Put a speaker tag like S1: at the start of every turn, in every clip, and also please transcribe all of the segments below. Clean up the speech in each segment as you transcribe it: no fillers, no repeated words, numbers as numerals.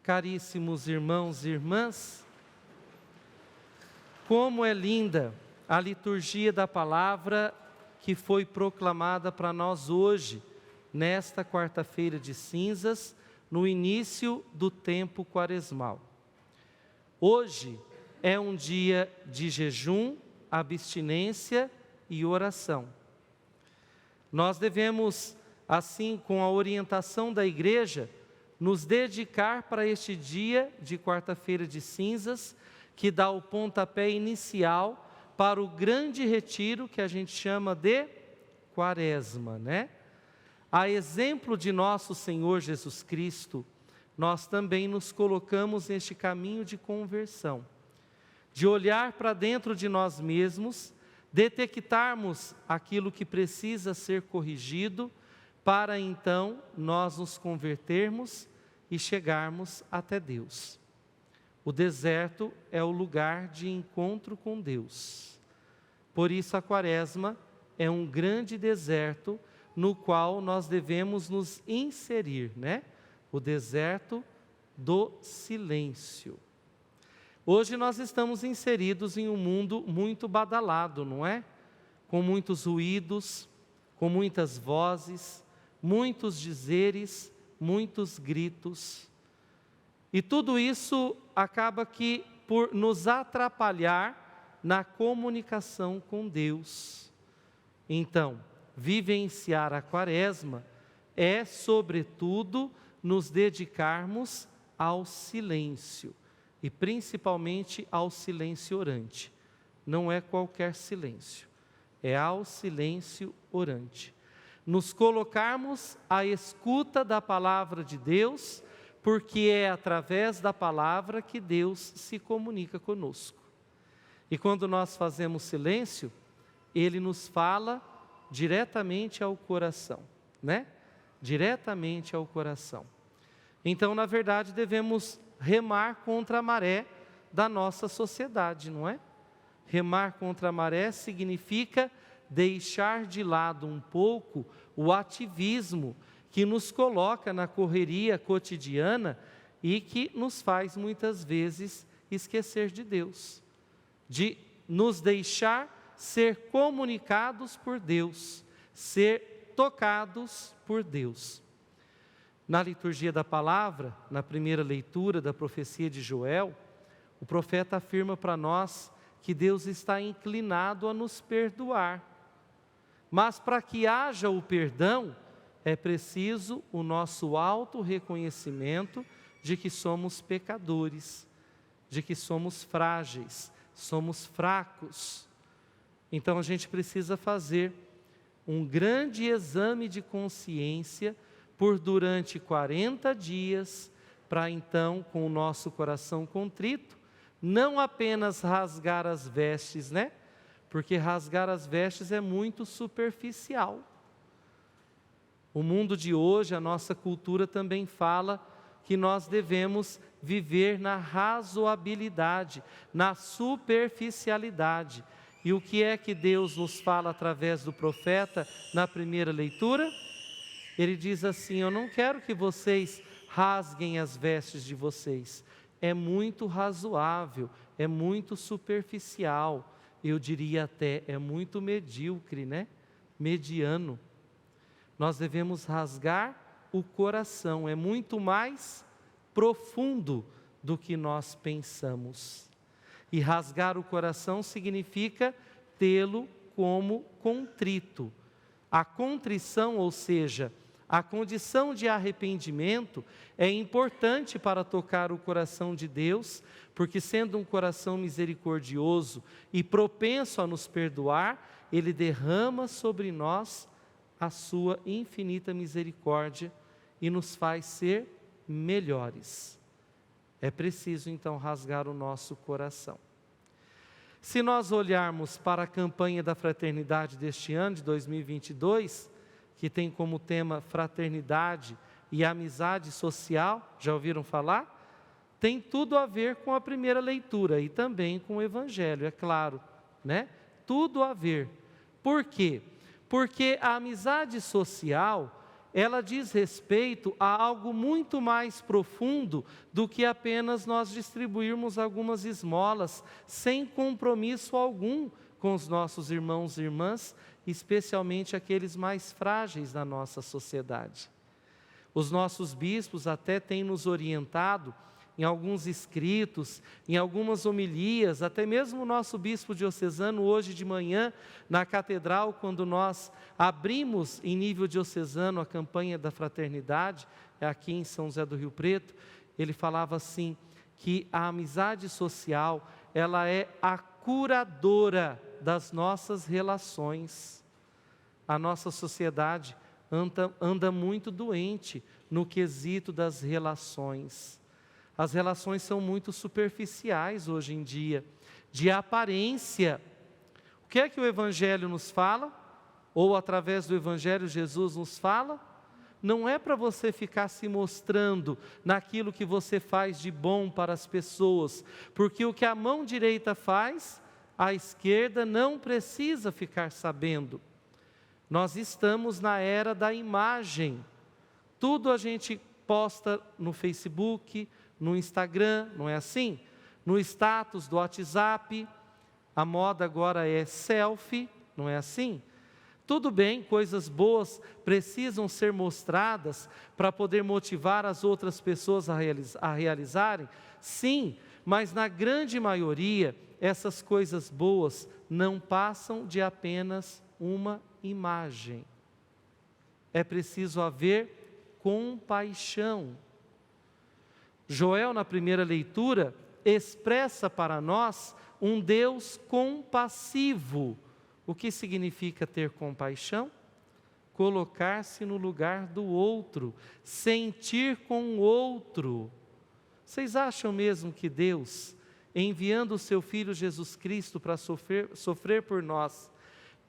S1: Caríssimos irmãos e irmãs, como é linda a liturgia da palavra que foi proclamada para nós hoje, nesta quarta-feira de cinzas, no início do tempo quaresmal. Hoje é um dia de jejum, abstinência e oração. Nós devemos, assim, com a orientação da igreja, nos dedicar para este dia de quarta-feira de cinzas, que dá o pontapé inicial para o grande retiro que a gente chama de Quaresma, né? A exemplo de nosso Senhor Jesus Cristo, nós também nos colocamos neste caminho de conversão, de olhar para dentro de nós mesmos, detectarmos aquilo que precisa ser corrigido, para então nós nos convertermos e chegarmos até Deus. O deserto é o lugar de encontro com Deus. Por isso a Quaresma é um grande deserto no qual nós devemos nos inserir, né? O deserto do silêncio. Hoje nós estamos inseridos em um mundo muito badalado, não é? Com muitos ruídos, com muitas vozes, muitos dizeres, muitos gritos. E tudo isso acaba que por nos atrapalhar na comunicação com Deus. Então, vivenciar a Quaresma é, sobretudo, nos dedicarmos ao silêncio, e principalmente ao silêncio orante. Não é qualquer silêncio, é ao silêncio orante. Nos colocarmos à escuta da palavra de Deus, porque é através da palavra que Deus se comunica conosco. E quando nós fazemos silêncio, Ele nos fala diretamente ao coração, né? Diretamente ao coração. Então, na verdade, devemos remar contra a maré da nossa sociedade, não é? Remar contra a maré significa deixar de lado um pouco o ativismo que nos coloca na correria cotidiana e que nos faz muitas vezes esquecer de Deus, de nos deixar ser comunicados por Deus, ser tocados por Deus. Na liturgia da palavra, na primeira leitura da profecia de Joel, o profeta afirma para nós que Deus está inclinado a nos perdoar. Mas para que haja o perdão, é preciso o nosso auto-reconhecimento de que somos pecadores, de que somos frágeis, somos fracos. Então a gente precisa fazer um grande exame de consciência por durante 40 dias, para então, com o nosso coração contrito, não apenas rasgar as vestes, né? Porque rasgar as vestes é muito superficial. O mundo de hoje, a nossa cultura também fala que nós devemos viver na razoabilidade, na superficialidade. E o que é que Deus nos fala através do profeta na primeira leitura? Ele diz assim: eu não quero que vocês rasguem as vestes de vocês. É muito razoável, é muito superficial. Eu diria até, é muito medíocre, né? Mediano. Nós devemos rasgar o coração, é muito mais profundo do que nós pensamos. E rasgar o coração significa tê-lo como contrito. A contrição, ou seja, a condição de arrependimento é importante para tocar o coração de Deus, porque sendo um coração misericordioso e propenso a nos perdoar, Ele derrama sobre nós a sua infinita misericórdia e nos faz ser melhores. É preciso então rasgar o nosso coração. Se nós olharmos para a campanha da fraternidade deste ano, de 2022, que tem como tema fraternidade e amizade social, já ouviram falar? Tem tudo a ver com a primeira leitura e também com o Evangelho, é claro, né? Tudo a ver. Por quê? Porque a amizade social ela diz respeito a algo muito mais profundo do que apenas nós distribuirmos algumas esmolas, sem compromisso algum com os nossos irmãos e irmãs, especialmente aqueles mais frágeis da nossa sociedade. Os nossos bispos até têm nos orientado em alguns escritos, em algumas homilias, até mesmo o nosso bispo diocesano hoje de manhã, na catedral, quando nós abrimos em nível diocesano a campanha da fraternidade, aqui em São José do Rio Preto, ele falava assim, que a amizade social, ela é a curadora das nossas relações. A nossa sociedade anda muito doente no quesito das relações. As relações são muito superficiais hoje em dia, de aparência. O que é que o Evangelho nos fala? Ou através do Evangelho Jesus nos fala? Não é para você ficar se mostrando naquilo que você faz de bom para as pessoas, porque o que a mão direita faz, a esquerda não precisa ficar sabendo. Nós estamos na era da imagem. Tudo a gente posta no Facebook, no Instagram, não é assim? No status do WhatsApp, a moda agora é selfie, não é assim? Tudo bem, coisas boas precisam ser mostradas para poder motivar as outras pessoas a realizarem? Sim, mas na grande maioria, essas coisas boas não passam de apenas uma imagem. É preciso haver compaixão. Joel, na primeira leitura, expressa para nós um Deus compassivo. O que significa ter compaixão? Colocar-se no lugar do outro, sentir com o outro. Vocês acham mesmo que Deus, enviando o seu Filho Jesus Cristo para sofrer por nós,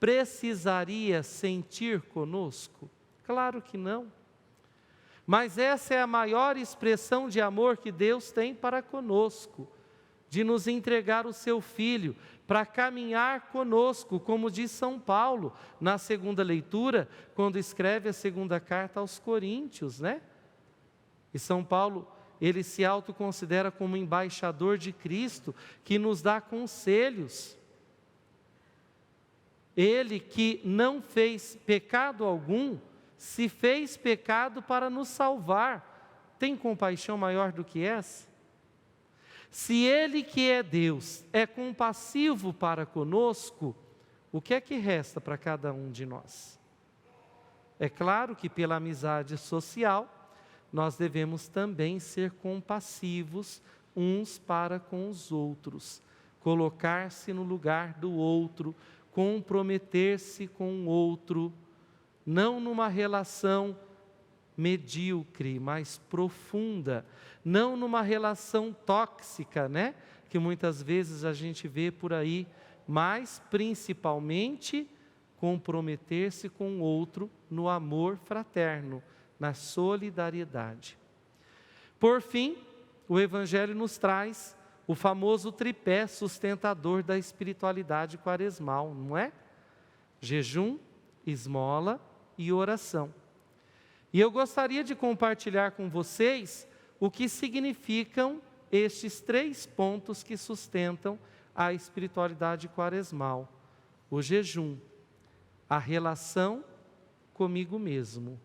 S1: precisaria sentir conosco? Claro que não. Mas essa é a maior expressão de amor que Deus tem para conosco, de nos entregar o seu Filho, para caminhar conosco, como diz São Paulo, na segunda leitura, quando escreve a segunda carta aos Coríntios, né? E São Paulo, ele se autoconsidera como embaixador de Cristo, que nos dá conselhos. Ele que não fez pecado algum, se fez pecado para nos salvar. Tem compaixão maior do que essa? Se Ele que é Deus é compassivo para conosco, o que é que resta para cada um de nós? É claro que pela amizade social, nós devemos também ser compassivos uns para com os outros, colocar-se no lugar do outro, comprometer-se com o outro, não numa relação medíocre, mas profunda, não numa relação tóxica, né? Que muitas vezes a gente vê por aí, mas principalmente comprometer-se com o outro no amor fraterno, na solidariedade. Por fim, o Evangelho nos traz o famoso tripé sustentador da espiritualidade quaresmal, não é? Jejum, esmola e oração. E eu gostaria de compartilhar com vocês o que significam estes 3 pontos que sustentam a espiritualidade quaresmal. O jejum, a relação comigo mesmo.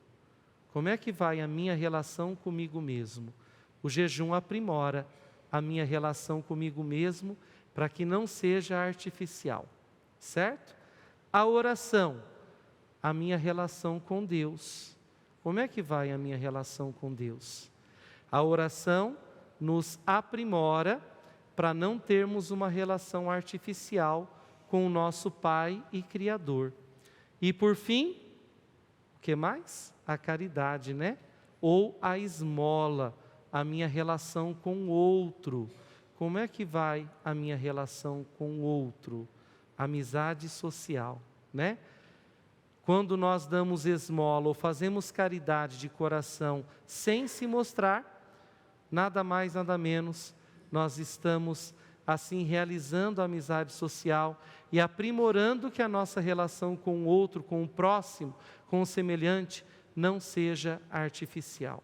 S1: Como é que vai a minha relação comigo mesmo? O jejum aprimora a minha relação comigo mesmo para que não seja artificial, certo? A oração, a minha relação com Deus. Como é que vai a minha relação com Deus? A oração nos aprimora para não termos uma relação artificial com o nosso Pai e Criador. E por fim, o que mais? A caridade, né? Ou a esmola, a minha relação com o outro. Como é que vai a minha relação com o outro? Amizade social, né? Quando nós damos esmola ou fazemos caridade de coração sem se mostrar, nada mais, nada menos, nós estamos assim realizando a amizade social e aprimorando que a nossa relação com o outro, com o próximo, com o semelhante, não seja artificial.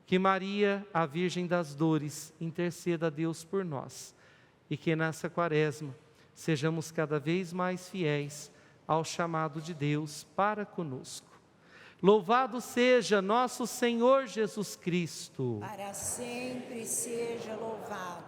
S1: Que Maria, a Virgem das Dores, interceda a Deus por nós. E que nessa quaresma sejamos cada vez mais fiéis ao chamado de Deus para conosco. Louvado seja nosso Senhor Jesus Cristo.
S2: Para sempre seja louvado.